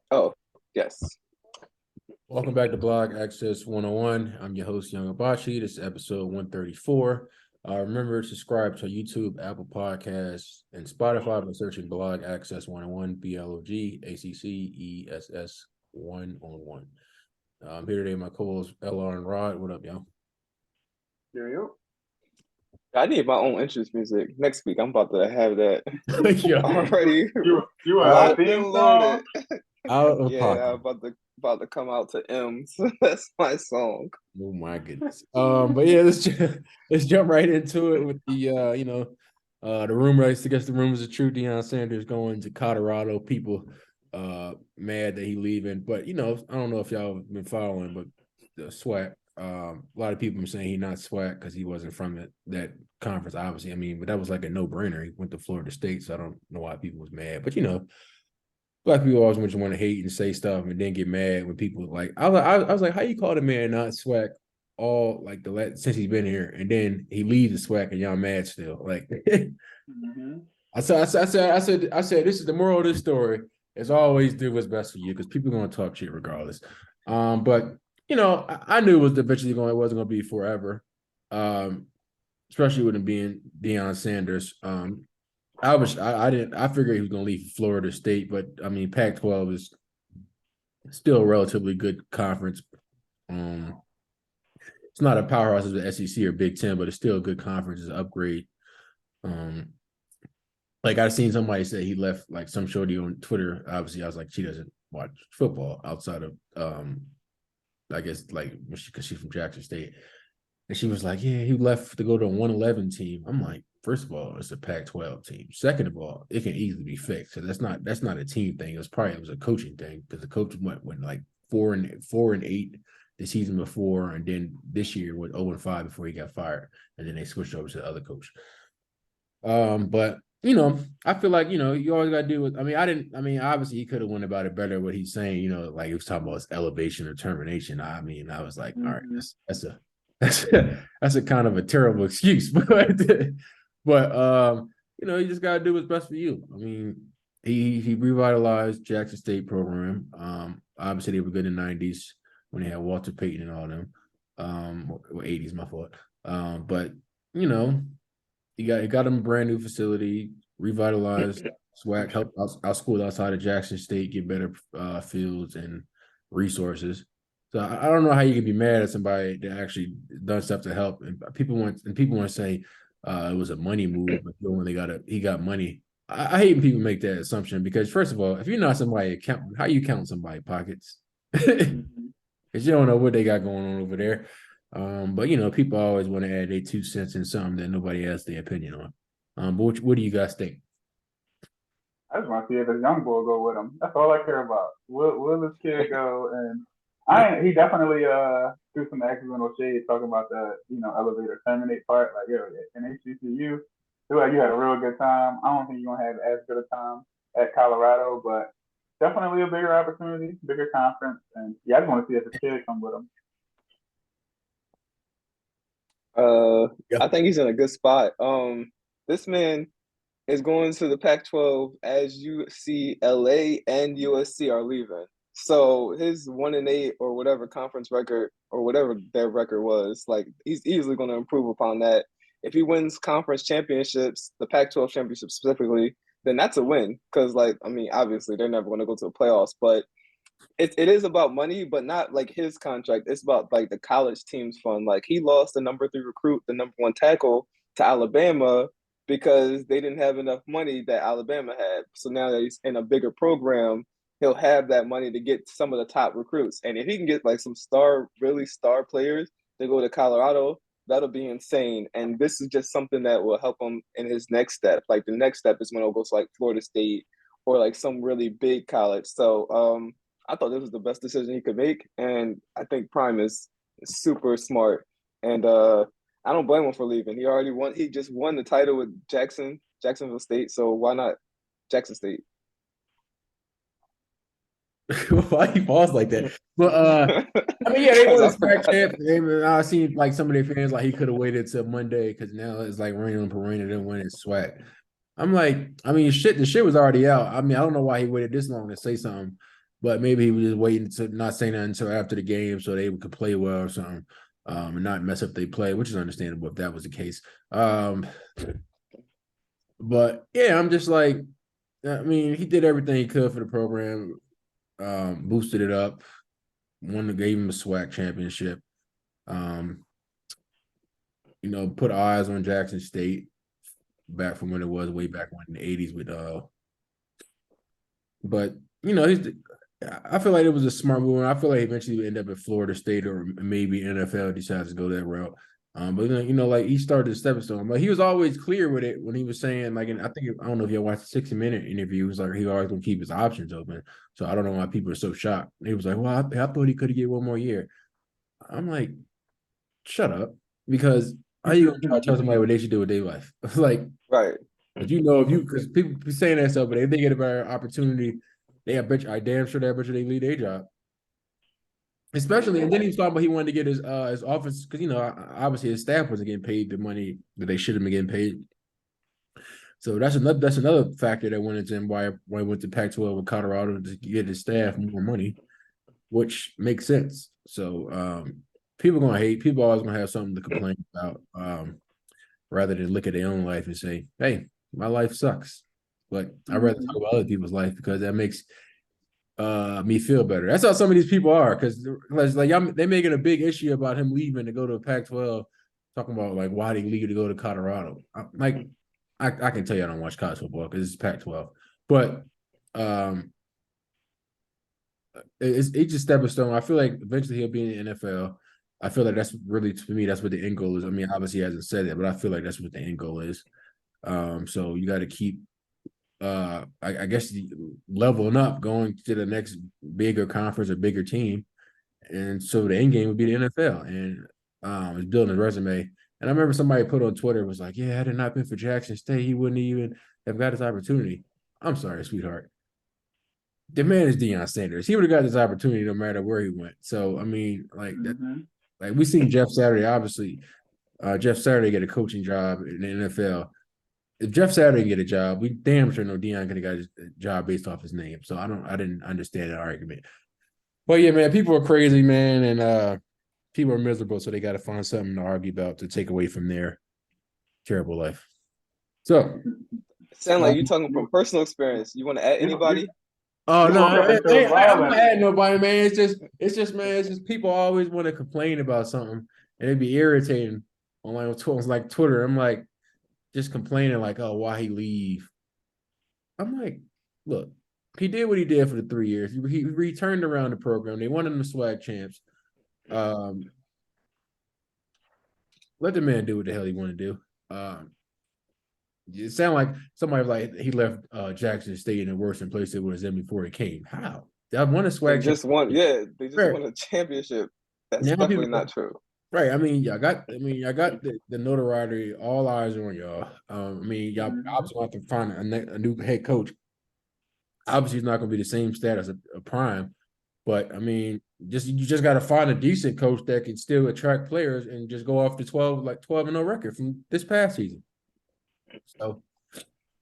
Oh, yes. Welcome back to Blog Access 101. I'm your host, Young Abachi. This is episode 134. Remember to subscribe to YouTube, Apple Podcasts, and Spotify by searching Blog Access 101, BLOGACCESS 101. I'm here today, my co-host LR and Rod. What up, y'all? Yo. I need my own entrance music. Next week, I'm about to have that Yo, already You want our locked theme and song? loaded. out of Yeah, pocket. I'm about to come out to M's. That's my song. Oh my goodness. But yeah, let's jump right into it with the rumor. I guess the rumors are true. Deion Sanders going to Colorado. People mad that he leaving, but I don't know if y'all have been following, but the SWAC. A lot of people are saying he not SWAC because he wasn't from that conference. Obviously, I mean, but that was like a no brainer. He went to Florida State, so I don't know why people was mad. But black people always want to hate and say stuff and then get mad when people like I was like, how you call the man not swag all like since he's been here, and then he leaves the swag and y'all mad still. Like Mm-hmm. I said this is the moral of this story is always do what's best for you because people are gonna talk shit regardless. But I knew it was it wasn't gonna be forever. Especially with him being Deion Sanders. I figured he was gonna leave Florida State, but I mean Pac-12 is still a relatively good conference. It's not a powerhouse as the SEC or Big Ten, but it's still a good conference. It's an upgrade. Um, like I've seen somebody say he left like some shorty on Twitter. Obviously, I was like, she doesn't watch football outside of I guess like because she's from Jackson State. And she was like, yeah, he left to go to a 111 team. I'm like, first of all, it's a Pac-12 team. Second of all, it can easily be fixed. So that's not a team thing. It was a coaching thing because the coach went like 4-8 the season before, and then this year went 0-5 before he got fired, and then they switched over to the other coach. But I feel like you always got to do with. I mean, obviously he could have went about it better. What he's saying, like he was talking about his elevation or termination. I mean, I was like, all right, that's a kind of a terrible excuse, but you just gotta do what's best for you. I mean, he revitalized Jackson State program. Obviously they were good in the 90s when they had Walter Payton and all them. Or 80s, my fault. But he got him a brand new facility, revitalized SWAC, helped our school outside of Jackson State get better fields and resources. So I don't know how you can be mad at somebody that actually done stuff to help. And people want to say it was a money move, but when he got money. I hate when people make that assumption because first of all, if you're not somebody accountant, how you count somebody's pockets? Because you don't know what they got going on over there. But people always want to add their 2 cents in something that nobody has their opinion on. But what do you guys think? I just want to see if this young boy go with him. That's all I care about. Will this kid go? And he definitely threw some accidental shade talking about the elevator terminate part. Like in HBCU, feel like you had a real good time. I don't think you're gonna have as good a time at Colorado, but definitely a bigger opportunity, bigger conference, and yeah, I just want to see if the kid come with him. I think he's in a good spot. This man is going to the Pac-12 as UCLA and USC are leaving. So his 1-8 or whatever conference record or whatever their record was, like he's easily going to improve upon that. If he wins conference championships, the Pac-12 championship specifically, then that's a win. Because obviously they're never going to go to the playoffs, but it is about money, but not like his contract. It's about like the college team's fund. Like he lost the number 3 recruit, the number 1 tackle to Alabama because they didn't have enough money that Alabama had. So now that he's in a bigger program, he'll have that money to get some of the top recruits. And if he can get like some really star players to go to Colorado, that'll be insane. And this is just something that will help him in his next step. Like the next step is when he'll go to like Florida State or like some really big college. So I thought this was the best decision he could make, and I think Prime is super smart. And I don't blame him for leaving. He already won. He just won the title with Jacksonville State. So why not Jackson State? Why he paused like that? But I mean, yeah, they won Because I the track forgot. champ. And I seen like some of their fans like he could have waited till Monday because now it's like raining on parade and then win his swag. I'm like, I mean, the shit was already out. I mean, I don't know why he waited this long to say something. but maybe he was just waiting to not say that until after the game so they could play well or something, and not mess up their play, which is understandable if that was the case. But yeah, I'm just like, I mean, he did everything he could for the program, boosted it up, gave him a SWAC championship. Put eyes on Jackson State back from when it was way back when in the 80s with but I feel like it was a smart move. I feel like eventually he end up at Florida State or maybe NFL decides to go that route. But like he started the stepping stone, but he was always clear with it when he was saying, like, and I don't know if you watched the 60-minute interview. He was like, he always gonna keep his options open. So I don't know why people are so shocked. He was like, well, I thought he could get one more year. I'm like, shut up, because how you gonna try to tell somebody what they should do with their life? Like, right. But because people be saying that stuff, but if they get a better opportunity, I damn sure they leave their job. Especially, and then he was talking about he wanted to get his office because obviously his staff wasn't getting paid the money that they should have been getting paid. So that's another factor that went into him why he went to Pac-12 with Colorado to get his staff more money, which makes sense. So people gonna hate. People always gonna have something to complain about, rather than look at their own life and say, "Hey, my life sucks." But I'd rather talk about other people's life because that makes me feel better. That's how some of these people are, because like they're making a big issue about him leaving to go to Pac-12, talking about like why they leave to go to Colorado. I can tell you I don't watch college football because it's Pac-12, but it's just stepping stone. I feel like eventually he'll be in the NFL. I feel like that's really, to me, that's what the end goal is. I mean, obviously he hasn't said it, but I feel like that's what the end goal is. So you got to keep I guess leveling up, going to the next bigger conference or bigger team. And so the end game would be the NFL. And it's building a resume. And I remember somebody put on Twitter, was like, yeah, had it not been for Jackson State, he wouldn't even have got his opportunity. I'm sorry, sweetheart. The man is Deion Sanders. He would have got this opportunity no matter where he went. So I mean, like that, like we seen Jeff Saturday, obviously. Jeff Saturday get a coaching job in the NFL. If Jeff Saturday get a job, we damn sure know Deion could have got his job based off his name. So I didn't understand that argument. But yeah, man, people are crazy, man, and people are miserable, so they got to find something to argue about to take away from their terrible life. So, sound like you talking from personal experience. You want to add anybody? Oh no, I'm not adding nobody, man. It's just people always want to complain about something, and it'd be irritating on like Twitter. I'm like, just complaining like, oh, why he leave? I'm like, look, he did what he did for the 3 years. He returned around the program. They won him the SWAC champs. Let the man do what the hell he want to do. It sounded like somebody like he left Jackson State in a worse place it was in before he came. How? They won a SWAC. They just won a championship. That's now definitely not true. Right. I mean, y'all got the notoriety. All eyes are on y'all. I mean, y'all obviously have to find a new head coach. Obviously, it's not going to be the same status of Prime, but I mean, you just got to find a decent coach that can still attract players and just go off the 12-0 record from this past season. So,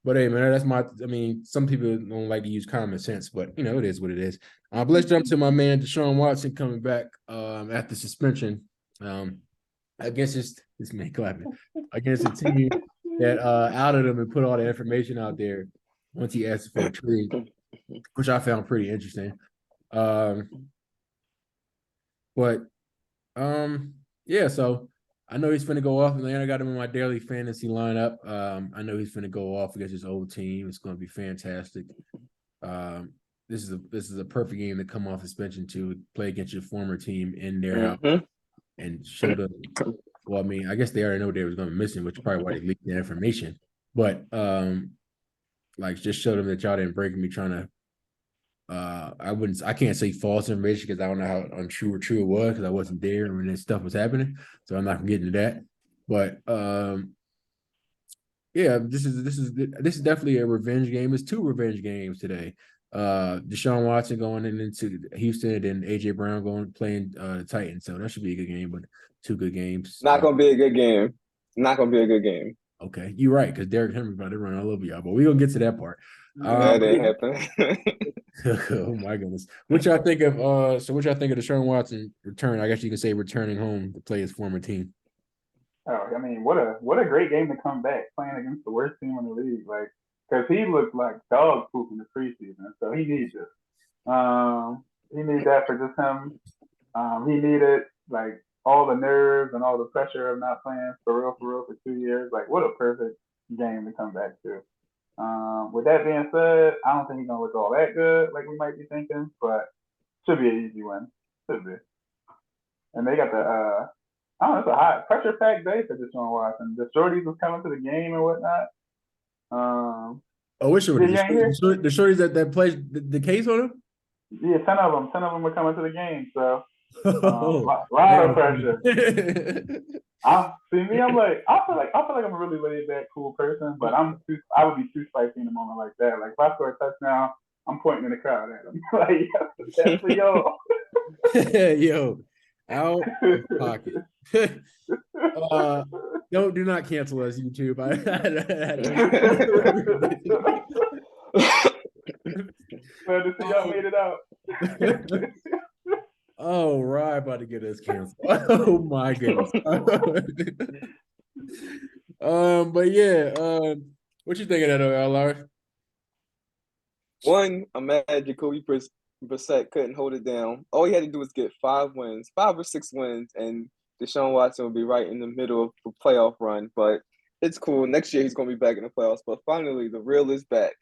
but hey, man, I mean, some people don't like to use common sense, but it is what it is. But let's jump to my man Deshaun Watson coming back after suspension. Against this man clapping against a team that outed him and put all the information out there once he asked for a trade, which I found pretty interesting. Yeah, so I know he's finna go off. Man, I got him in my daily fantasy lineup. I know he's finna go off against his old team. It's gonna be fantastic. This is a perfect game to come off suspension to play against your former team in their house and show them. Well, I mean, I guess they already know they was going to be missing, which is probably why they leaked the information. But like, just show them that y'all didn't break me trying to. I can't say false information because I don't know how untrue or true it was because I wasn't there when this stuff was happening. So I'm not gonna get into that. But yeah, this is definitely a revenge game. It's 2 revenge games today. Deshaun Watson going into Houston and AJ Brown playing the Titans. So that should be a good game, but 2 good games. Not gonna be a good game. Not gonna be a good game. Okay, you're right, because Derrick Henry about to run all over y'all, but we're gonna get to that part. That ain't happening. Oh my goodness. What y'all think of what y'all think of Deshaun Watson return? I guess you could say returning home to play his former team. Oh, I mean, what a great game to come back playing against the worst team in the league. Like, because he looked like dog poop in the preseason, so he needs it. He needs that for just him. He needed like all the nerves and all the pressure of not playing for real for 2 years. Like, what a perfect game to come back to. With that being said, I don't think he's gonna look all that good like we might be thinking, but should be an easy win. Should be. And they got the I don't know, it's a hot pressure packed day for Deshaun Watson. The shorties was coming to the game and whatnot. Oh, which shorties? You ain't here? The shorties that played the case on him? Yeah, 10 of them. 10 of them were coming to the game. So Oh, lot of pressure. See me, I'm like, I feel like I'm a really laid back, cool person, but I would be too spicy in a moment like that. Like if I score a touchdown, I'm pointing in the crowd at them. Like, that's for y'all. Yo, out of pocket. Do not cancel us, YouTube. Glad to see y'all made it out. Oh, Ryan about to get us canceled. Oh my goodness. But yeah, what you thinking of that, LR? One, I'm mad Jacoby Brissett couldn't hold it down. All he had to do was get 5 or 6 wins, and Deshaun Watson will be right in the middle of the playoff run. But it's cool. Next year he's gonna be back in the playoffs. But finally, the real is back.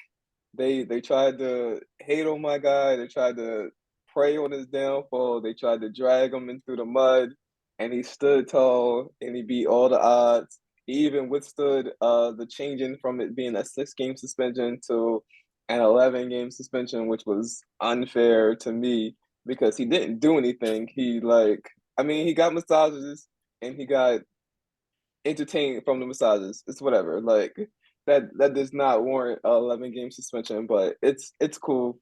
They tried to hate on my guy. They tried to prey on his downfall. They tried to drag him into the mud, and he stood tall and he beat all the odds. He even withstood the changing from it being a 6-game suspension to an 11-game suspension, which was unfair to me because he didn't do anything. He got massages and he got entertained from the massages. It's whatever. Like that does not warrant a 11-game suspension, but it's cool.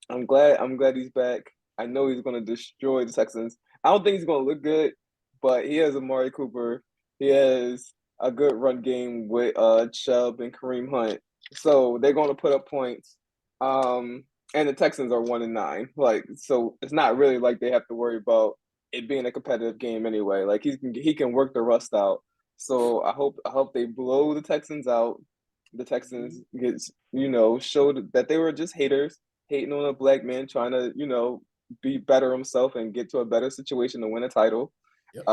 I'm glad he's back. I know he's gonna destroy the Texans. I don't think he's gonna look good, but he has Amari Cooper. He has a good run game with Chubb and Kareem Hunt. So they're gonna put up points. And the Texans are 1-9. Like, so it's not really like they have to worry about it being a competitive game anyway. Like he can work the rust out. So I hope they blow the Texans out. The Texans showed that they were just haters, hating on a black man trying to, be better himself and get to a better situation to win a title. Yep.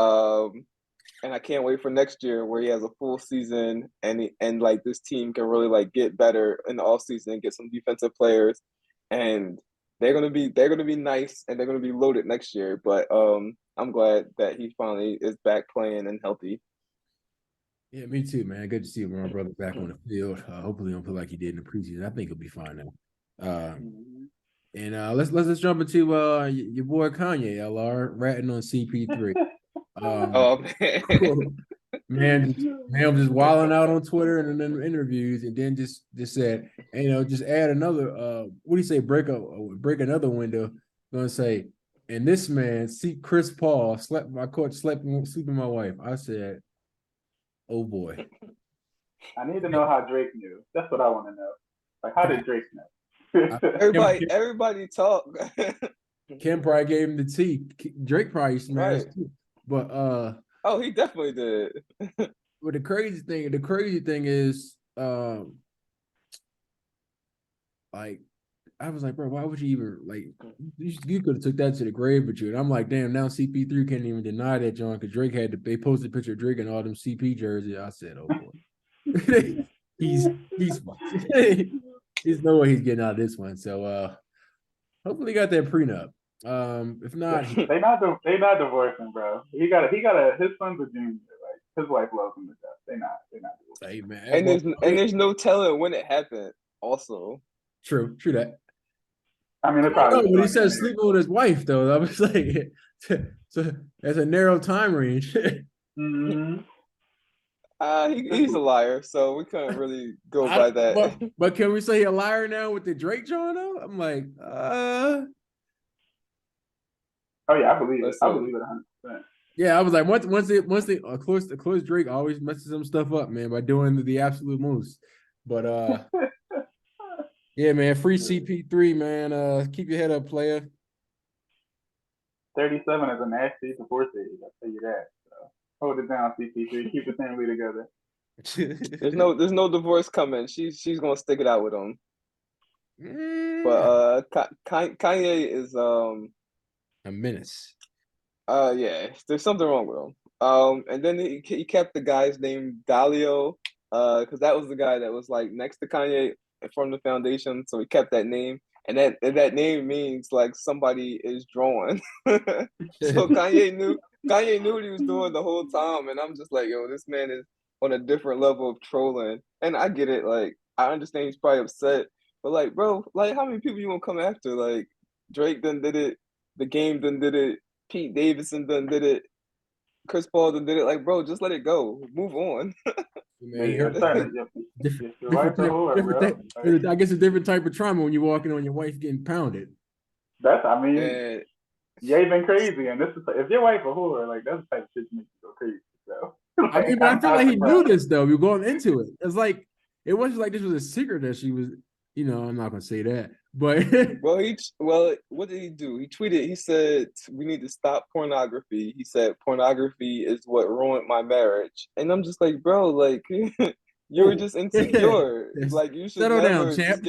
And I can't wait for next year where he has a full season and like this team can really like get better in the off season and get some defensive players, and they're gonna be nice and they're gonna be loaded next year. But I'm glad that he finally is back playing and healthy. Yeah, me too, man. Good to see my brother back on the field. Hopefully, he'll play like he did in the preseason. I think he'll be fine now. And let's jump into your boy Kanye, LR, ratting on CP3. Oh man, man was just wilding out on Twitter and then interviews, and then just said, just add another. What do you say? Break another window. Gonna say, and this man, see Chris Paul slept sleeping my wife. I said, oh boy. I need to know how Drake knew. That's what I want to know. Like, how did Drake know? Everybody talk. Kim probably gave him the tea. Drake probably smashed too. But oh, he definitely did. But the crazy thing is, like, I was like, bro, why would you even like? You could have took that to the grave with you. And I'm like, damn, now CP3 can't even deny that, John, because Drake they posted a picture of Drake and all them CP jerseys. I said, oh boy, he's there's no way he's getting out of this one. So hopefully he got that prenup. If not, they not divorcing, bro. His son's a junior. Like, his wife loves him to death. They not divorcing. Hey man, and there's no telling when it happened. Also, true that. I mean, it's probably. When he said sleeping with his wife, though, I was like, so that's a narrow time range. Mm-hmm. He's a liar, so we couldn't really go by that. But can we say a liar now with the Drake joint though? I'm like, Oh yeah, I believe it. I believe it 100%. Yeah, I was like, of course, Drake always messes some stuff up, man, by doing the absolute most. But yeah, man, free CP3, man. Keep your head up, player. 37 is a nasty divorce age, I'll tell you that. So hold it down, CP3. Keep the family together. There's no divorce coming. She's gonna stick it out with him. But Kanye is a menace. Yeah, there's something wrong with him. And then he kept the guy's name Dalio, because that was the guy that was like next to Kanye from the foundation. So he kept that name, and that name means like somebody is drawing. So Kanye knew what he was doing the whole time, and I'm just like, yo, this man is on a different level of trolling. And I get it, like I understand he's probably upset, but like, bro, like how many people you gonna come after? Like Drake done did it, the game done did it. Pete Davidson done did it. Chris Paul done did it. Like, bro, just let it go. Move on. Man, I'm starting to different your wife a whore, bro. I guess a different type of trauma when you're walking on your wife getting pounded. I mean, And Ye been crazy, and this is if your wife a whore, like that's the type of shit that makes you go crazy. So, I mean, but I feel like he knew this though. We were going into it. It's like it wasn't like this was a secret that she was. I'm not gonna say that, but what did he do? He tweeted. He said we need to stop pornography. He said pornography is what ruined my marriage, and I'm just like, bro, like you were just insecure. Like you should settle never down, champ.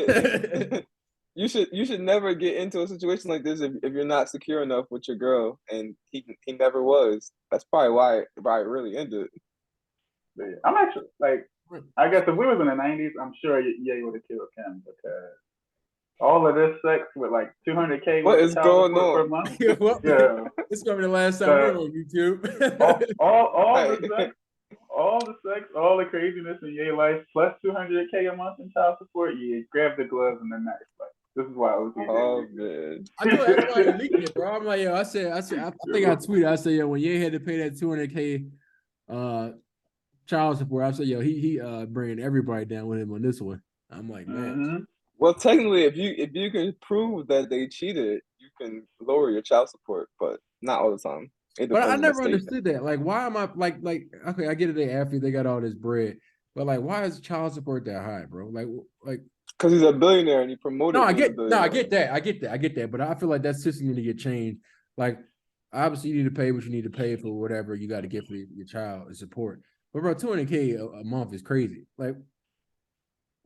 you should never get into a situation like this if you're not secure enough with your girl, and he never was. That's probably why it really ended. Yeah, I'm actually like, I guess if we was in the '90s, I'm sure Ye would have killed Kim because all of this sex with like 200K What is going per on? month. Yeah, it's gonna be the last time we're on YouTube. all the sex, all the craziness in Ye life, plus 200K a month in child support. Yeah, grab the gloves and the knife. Like, this is why I was. Oh man, I thought that's why he leaked it, bro. I'm like, yo, I think I tweeted. I said, yo, when Ye had to pay that 200K child support, I said, yo, he bringing everybody down with him on this one. I'm like, man. Mm-hmm. Well, technically, if you can prove that they cheated, you can lower your child support, but not all the time. But I never understood that. Like, why am I like okay? I get it. They athlete, they got all this bread, but like, why is child support that high, bro? Like because he's a billionaire and he promoted. I get that. But I feel like that system need to get changed. Like, obviously, you need to pay what you need to pay for whatever you got to get for your child and support. But bro, 200K a month is crazy. Like,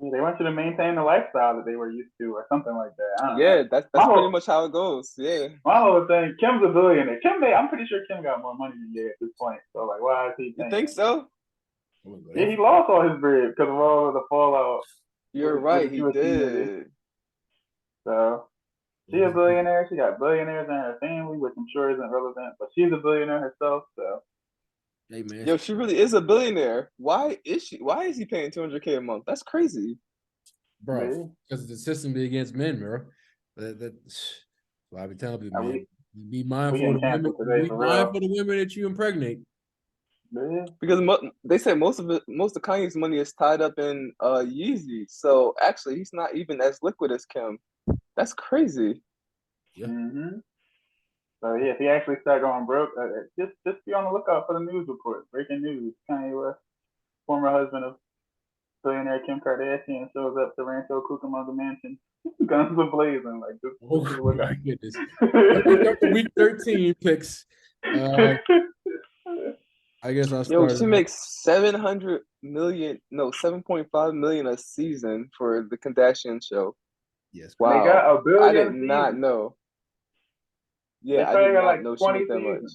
they want you to maintain the lifestyle that they were used to, or something like that. Yeah, that's pretty much how it goes. Yeah. My whole thing, Kim's a billionaire. I'm pretty sure Kim got more money than Ye at this point. So like, why is he? You think so? Yeah, he lost all his bread because of all of the fallout. You're right, he did. So she's a billionaire. She got billionaires in her family, which I'm sure isn't relevant, but she's a billionaire herself. So. Hey man, yo, she really is a billionaire. Why is he paying 200K a month? That's crazy, bro. Because the system be against men, bro. That's why I be telling people, man. Be mindful of the women. Be mindful of the women that you impregnate. Yeah. Because they say most of Kanye's money is tied up in Yeezy. So actually, he's not even as liquid as Kim. That's crazy. Yeah. Mm-hmm. So yeah, if he actually start going broke, just be on the lookout for the news report. Breaking news: Kanye West, former husband of billionaire Kim Kardashian, shows up to Rancho Cucamonga mansion, guns ablazing. Like this. Oh my goodness! Week 13 picks. I guess I'll start. Yo, she makes 7.5 million a season for the Kardashian show. Yes. Wow. They got $1 billion. I did not know. Yeah, I did not know she made that much.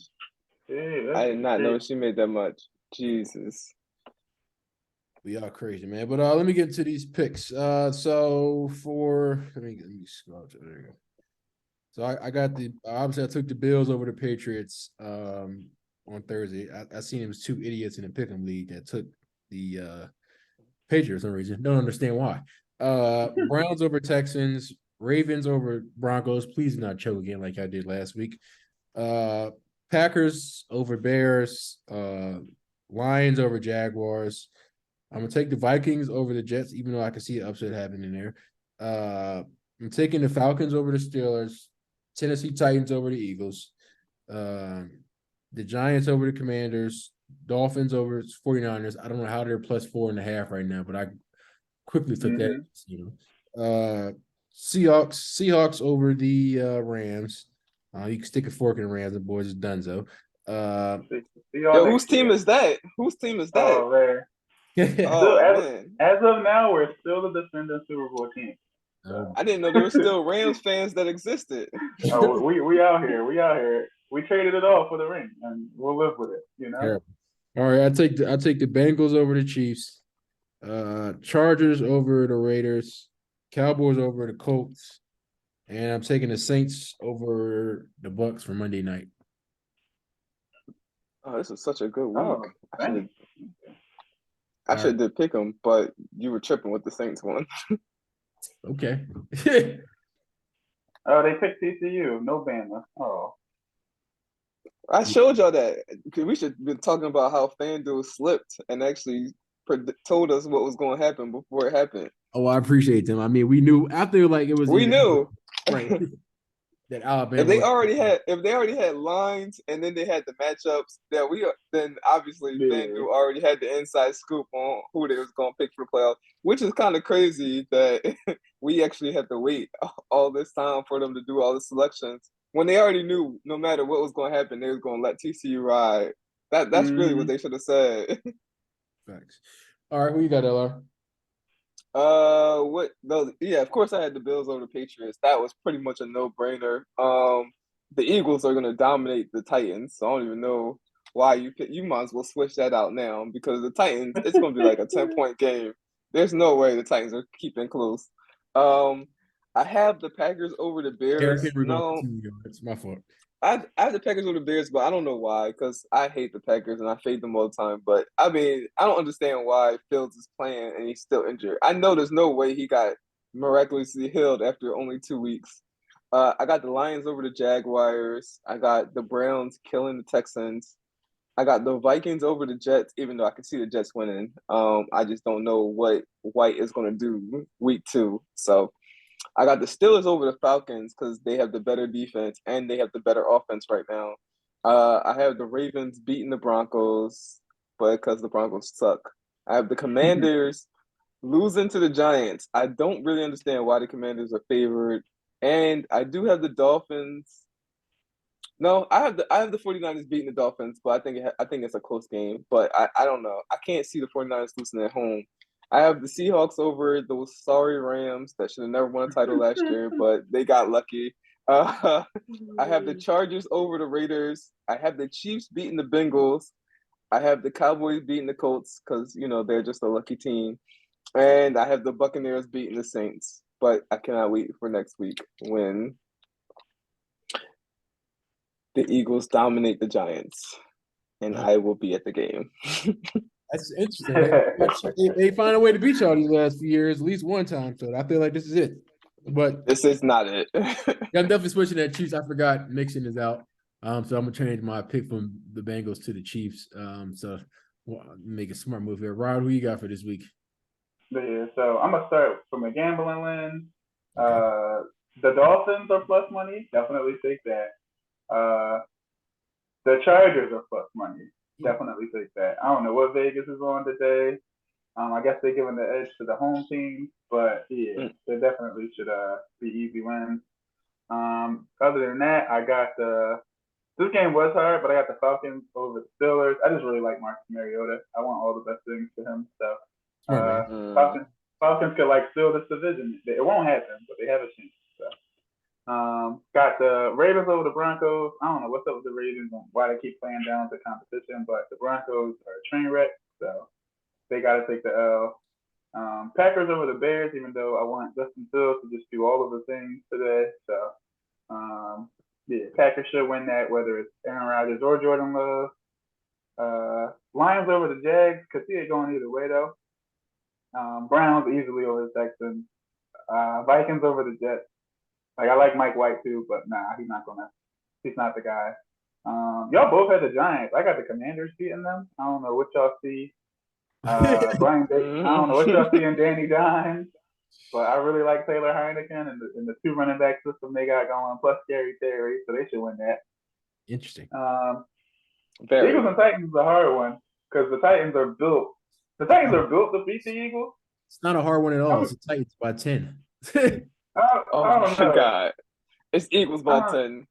Yeah, I did not know she made that much. Jesus. We are crazy, man. But let me get into these picks. So for let me scroll to there you go. So I got obviously I took the Bills over the Patriots on Thursday. I seen it was two idiots in the pick'em league that took the Patriots for some reason. Don't understand why. Browns over Texans, Ravens over Broncos. Please not choke again like I did last week. Packers over Bears. Lions over Jaguars. I'm gonna take the Vikings over the Jets, even though I can see an upset happening there. I'm taking the Falcons over the Steelers. Tennessee Titans over the Eagles. the Giants over the Commanders, Dolphins over 49ers. I don't know how they're plus 4.5 right now, but I quickly took that. Seahawks over the Rams. You can stick a fork in the Rams. The boys is donezo. See y'all Yo, next whose team year. is that? Whose team is that? Oh man. Oh Still, man, as of now, we're still the defending Super Bowl team. So. I didn't know there were still Rams fans that existed. Oh, we out here. We out here. We traded it all for the ring, and we'll live with it. You know. Terrible. All right, I take the Bengals over the Chiefs, Chargers over the Raiders, Cowboys over the Colts, and I'm taking the Saints over the Bucks for Monday night. Oh, this is such a good week. Oh, I should did pick them, but you were tripping with the Saints one. Okay. Oh, they picked TCU. No Bama. Oh. I showed y'all that. We should have been talking about how FanDuel slipped and actually told us what was going to happen before it happened. Oh, I appreciate them. I mean, we knew after like it was. We knew. Right. That Alabama. If they already had lines and then they had the matchups, then obviously FanDuel already had the inside scoop on who they was going to pick for the playoffs, which is kind of crazy that we actually had to wait all this time for them to do all the selections when they already knew no matter what was going to happen, they was going to let TCU ride. That's really what they should have said. Facts. All right, who you got, LR? What? No, yeah, of course I had the Bills over the Patriots. That was pretty much a no-brainer. The Eagles are gonna dominate the Titans, so I don't even know why you might as well switch that out now because the Titans, it's gonna be like a 10-point game. There's no way the Titans are keeping close. I have the Packers over the Bears. No, it's my fault. I have the Packers over the Bears, but I don't know why, because I hate the Packers and I fade them all the time. But I mean, I don't understand why Fields is playing and he's still injured. I know there's no way he got miraculously healed after only 2 weeks. I got the Lions over the Jaguars. I got the Browns killing the Texans. I got the Vikings over the Jets, even though I can see the Jets winning. I just don't know what White is going to do week 2. So I got the Steelers over the Falcons because they have the better defense and they have the better offense right now. I have the Ravens beating the Broncos, but because the Broncos suck. I have the Commanders losing to the Giants. I don't really understand why the Commanders are favored. And I do have the Dolphins. No, I have the 49ers beating the Dolphins, but I think it's a close game. But I don't know. I can't see the 49ers losing at home. I have the Seahawks over those sorry Rams that should have never won a title last year, but they got lucky. I have the Chargers over the Raiders. I have the Chiefs beating the Bengals. I have the Cowboys beating the Colts because, they're just a lucky team. And I have the Buccaneers beating the Saints. But I cannot wait for next week when the Eagles dominate the Giants. And I will be at the game. That's interesting. They find a way to beat y'all these last few years, at least one time. So I feel like this is it. But this is not it. I'm definitely switching that Chiefs. I forgot Mixon is out. So I'm gonna change my pick from the Bengals to the Chiefs. So make a smart move here. Rod, who you got for this week? Yeah, so I'm gonna start from a gambling lens. Okay. The Dolphins are plus money. Definitely take that. The Chargers are plus money. Definitely take that. I don't know what Vegas is on today. I guess they're giving the edge to the home team, but yeah, they definitely should be easy wins. Other than that, I got this game was hard, but I got the Falcons over the Steelers. I just really like Marcus Mariota. I want all the best things for him. So Falcons could steal this division. It won't happen, but they have a chance. So. Got the Raiders over the Broncos. I don't know what's up with the Raiders and why they keep playing down the competition, but the Broncos are a train wreck, so they got to take the L. Packers over the Bears, even though I want Justin Fields to just do all of the things today. So, Packers should win that, whether it's Aaron Rodgers or Jordan Love. Lions over the Jags, could see it going either way, though. Browns easily over the Texans. Vikings over the Jets. I like Mike White too, but nah, he's not the guy. Y'all both had the Giants. I got the Commanders beating them. I don't know what y'all see. Brian Day, I don't know what y'all see in Danny Dimes, but I really like Taylor Heineken and the 2 running back system they got going, plus Gary Terry, so they should win that. Interesting. Very. Eagles and Titans is a hard one because the Titans are built. The Titans are built to beat the Eagles. It's not a hard one at all. I, It's the Titans by 10. Oh I don't my know. God. It's Eagles by 10.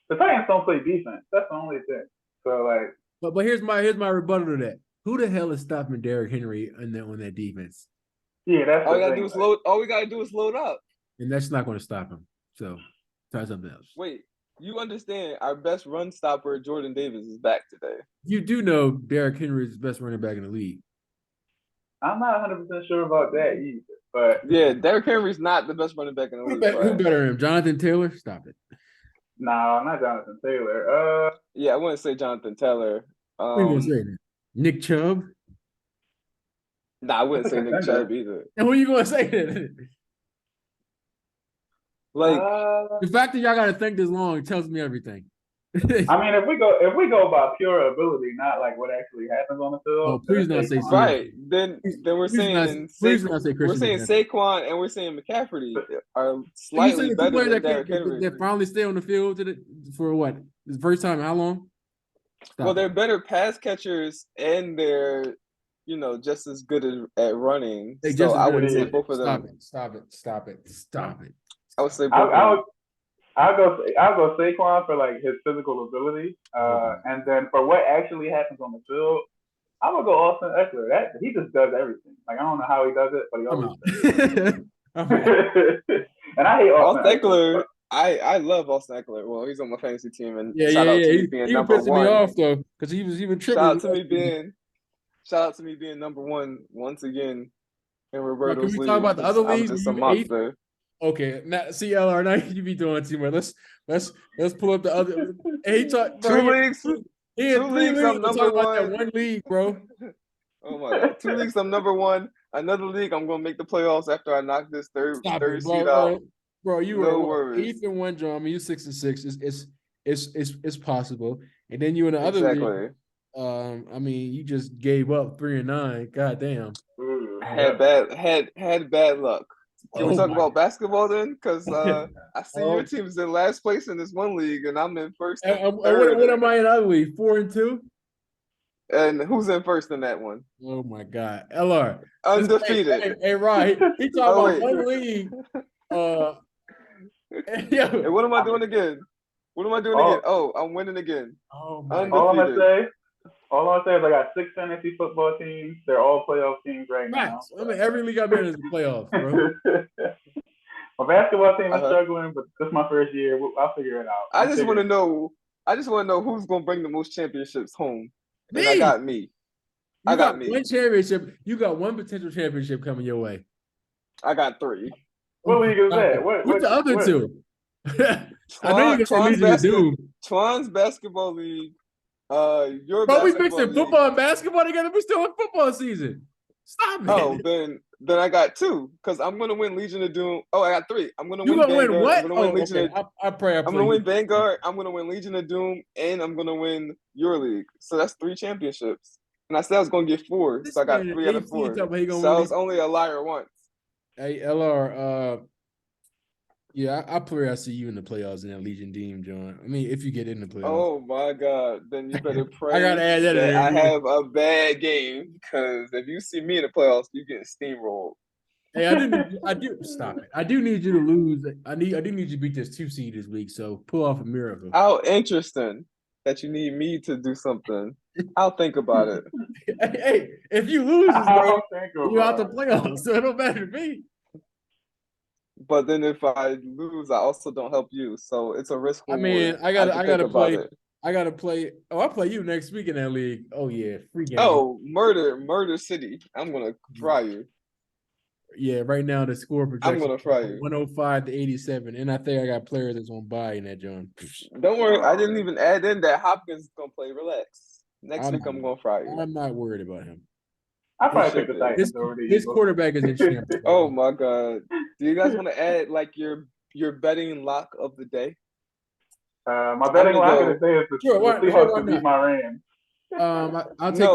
The Titans don't play defense. That's the only thing. So like, but here's my rebuttal to that. Who the hell is stopping Derrick Henry on that defense? yeah, that's All the we gotta thing. do is load. All we gotta do is load up. And that's not going to stop him. So try something else. Wait, you understand? Our best run stopper, Jordan Davis, is back today. You do know Derrick Henry is the best running back in the league. I'm not 100% sure about that either. But yeah, Derrick Henry's not the best running back in the league. Who better than him? Jonathan Taylor? Stop it. No, not Jonathan Taylor. Yeah, I wouldn't say Jonathan Taylor. What are you gonna say then? Nick Chubb? Nah, I wouldn't say Nick Chubb either. And who are you gonna say then? Like the fact that y'all gotta think this long tells me everything. I mean, if we go by pure ability, not like what actually happens on the field. Oh, please not say right. Then we're saying we're saying Saquon and we're saying McCaffrey are slightly better than Derrick Henry. That finally stay on the field for what? The first time? How long? Well, they're better pass catchers and they're just as good at running. So I would say both of them. Stop it. I would say both. I'll go Saquon for like his physical ability, and then for what actually happens on the field, I'm gonna go Austin Eckler. He just does everything. Like I don't know how he does it, but he always does. And I hate Austin Eckler. I love Austin Eckler. Well, he's on my fantasy team, and shout out to me being number one. Me off though, because he was even tripping. Shout out to me being number one once again in Roberto's league. Can we talk about the other leagues? I'm just a monster. Okay, now see LR, now you be doing too much. Let's pull up the other. Hey, two leagues. Two leagues. I'm number one. One league, bro. Oh my God! 2 leagues. I'm number one. Another league. I'm gonna make the playoffs after I knock this third seed out. Bro, you no were worries. 8-1, John. I mean, you 6-6. It's possible. And then you in the other league. I mean, you just gave up 3-9. God damn. Had bad luck. Can we talk about basketball then? Because I see your team's in last place in this one league, and I'm in first. What am I in other league? 4-2. And who's in first in that one? Oh my God, LR undefeated. Hey, right. He talking about one league. Hey, what am I doing again? Again? Oh, I'm winning again. Oh my undefeated. All I'm gonna say is I got 6 fantasy football teams. They're all playoff teams right now. I mean, every league I've been in is a playoff, bro. My basketball team is struggling, but this is my first year. I'll figure it out. I just want to know who's gonna bring the most championships home. Me. And I got me. I got me. One championship. You got one potential championship coming your way. I got 3. What league is that? What's the other 2? I know you can say Legion of Doom. Twan's basketball league. Your but we mixing football and basketball together. We're still in football season. Stop it. Oh, then I got 2 because I'm gonna win Legion of Doom. Oh, I got 3. I'm gonna win. You gonna win what? I'm gonna win Legion. I pray. I'm gonna win Vanguard. I'm gonna win Legion of Doom, and I'm gonna win your league. So that's 3 championships. And I said I was gonna get 4, so I got 3 out of 4. So I was only a liar once. Hey, LR. Yeah, I pray I see you in the playoffs in that Legion Doom, John. I mean, if you get in the playoffs. Oh my God, then you better pray. I gotta add that in. I have a bad game because if you see me in the playoffs, you get steamrolled. Hey, I do stop it. I do need you to lose. I do need you to beat this 2 seed this week. So pull off a miracle. How interesting that you need me to do something. I'll think about it. Hey, if you lose, you're out the playoffs, so it don't matter to me. But then if I lose, I also don't help you. So it's a risk. I mean, I gotta play. I gotta play. Oh, I'll play you next week in that league. Oh yeah, free game. Oh, Murder City. I'm gonna fry you. Yeah, right now the score projection. I'm gonna fry you. 105-87, and I think I got players that's on bye in that, John. Don't worry, I didn't even add in that Hopkins is gonna play. Relax. Next week I'm gonna fry you. I'm not worried about him. I probably pick the Titans over the His quarterback is in champion. Oh my God! Do you guys want to add like your betting lock of the day? My betting lock of the day is the Seahawks to beat my Rams. I'll take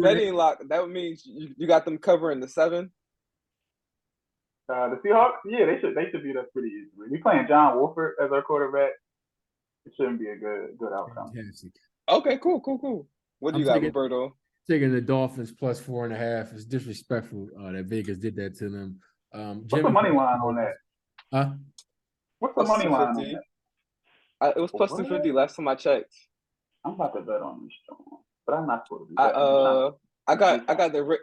betting lock. That means you got them covering the 7. The Seahawks, yeah, they should beat us pretty easily. We playing John Wolford as our quarterback. It shouldn't be a good outcome. Fantastic. Okay, cool. What do I'm you got, taking Roberto? the Dolphins plus 4.5. It's disrespectful that Vegas did that to them. What's the Jimmy, money line on that? huh? What's the Plus money two line on fifty. that? It was plus What? 250 last time I checked. I'm about to bet on this strong, but I'm not supposed to be I betting. I'm trying uh I got to. the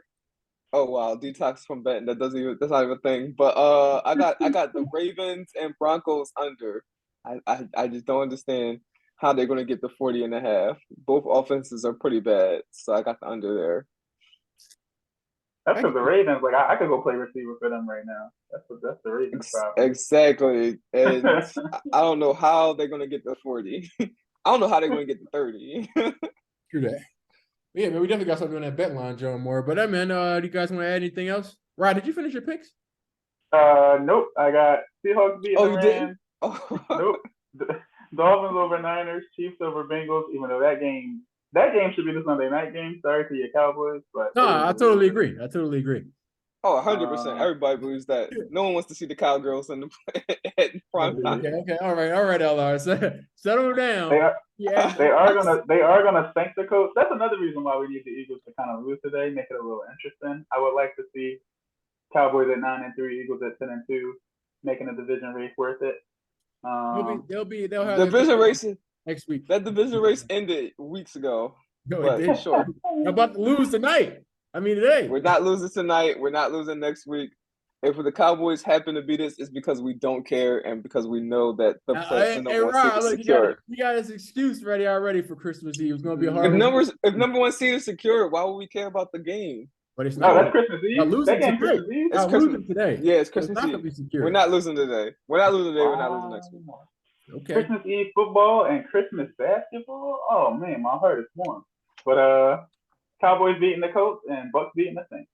oh wow, detox from betting. That's not even a thing. But I got the Ravens and Broncos under. I just don't understand how they're gonna get the 40.5. Both offenses are pretty bad, so I got the under there. That's I because the get Ravens, like I could go play receiver for them right now. That's the Ravens problem. Exactly. And I don't know how they're gonna get the 40. I don't know how they're gonna get the 30. through that. Yeah, man, we definitely got something on that bet line, Joe Moore. But man, do you guys want to add anything else? Rod, did you finish your picks? Nope. I got Seahawks beating Oh, the you didn't? Rams. Oh. Nope. Dolphins over Niners, Chiefs over Bengals. Even though that game should be the Sunday night game. Sorry to your Cowboys, but No, it is I what it totally is. agree. I totally agree. Oh, 100%. Um, Everybody believes that. No one wants to see the Cowgirls in the at prime time. Okay. All right, LR. Settle they down. are Yeah. they are gonna sink the coach. That's another reason why we need the Eagles to kind of lose today, make it a little interesting. I would like to see Cowboys at 9-3, Eagles at 10-2, making the division race worth it. They'll have their Division race next week. that division race ended weeks ago. No, it But did. sure. They're about to lose tonight. I mean today. We're not losing tonight. We're not losing next week. If the Cowboys happen to beat us, it's because we don't care and because we know that the Hey, number one seed Rob, is look, secured. you got this excuse ready already for Christmas Eve. It's gonna be a If hard one. number one seed is secured, why would we care about the game? But it's No, not. that's Christmas Y'all Eve. losing That game tonight. Christmas Eve. It's Y'all Christmas. losing today. Yeah, it's So it's Christmas not gonna Eve. be We're secure. not losing today. We're not losing today. We're not losing next week. Wow. Okay. Christmas Eve football and Christmas basketball. Oh man, my heart is warm. But Cowboys beating the Colts and Bucks beating the Saints.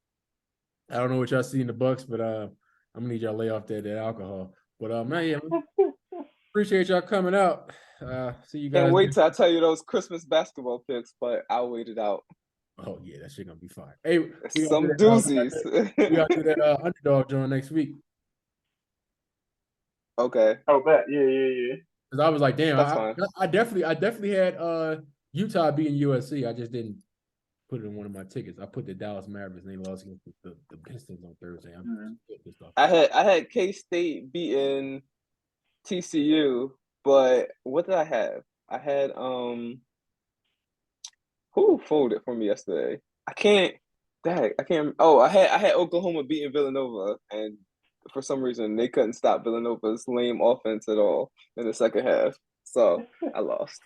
I don't know what y'all see in the Bucks, but I'm gonna need y'all to lay off that alcohol. But man, yeah, appreciate y'all coming out. See you Can't guys. wait till I tell you those Christmas basketball picks, but I'll wait it out. Oh yeah, that shit gonna be fine. Hey, we Some doozies. gotta do that underdog joint next week. Okay, Oh, bet. Yeah. Because I was like, damn, that's fine. I definitely had Utah beating USC. I just didn't put it in one of my tickets. I put the Dallas Mavericks and they lost against the Pistons on Thursday. I'm pissed off. I had K-State beating TCU, but what did I have? I had who folded for me yesterday? I can't. Dang, I can't. Oh, I had Oklahoma beating Villanova, and for some reason they couldn't stop Villanova's lame offense at all in the second half. So I lost.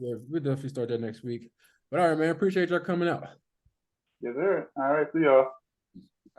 Yeah, we'll definitely start that next week. But all right, man, appreciate y'all coming out. Yes, sir. All right, see y'all.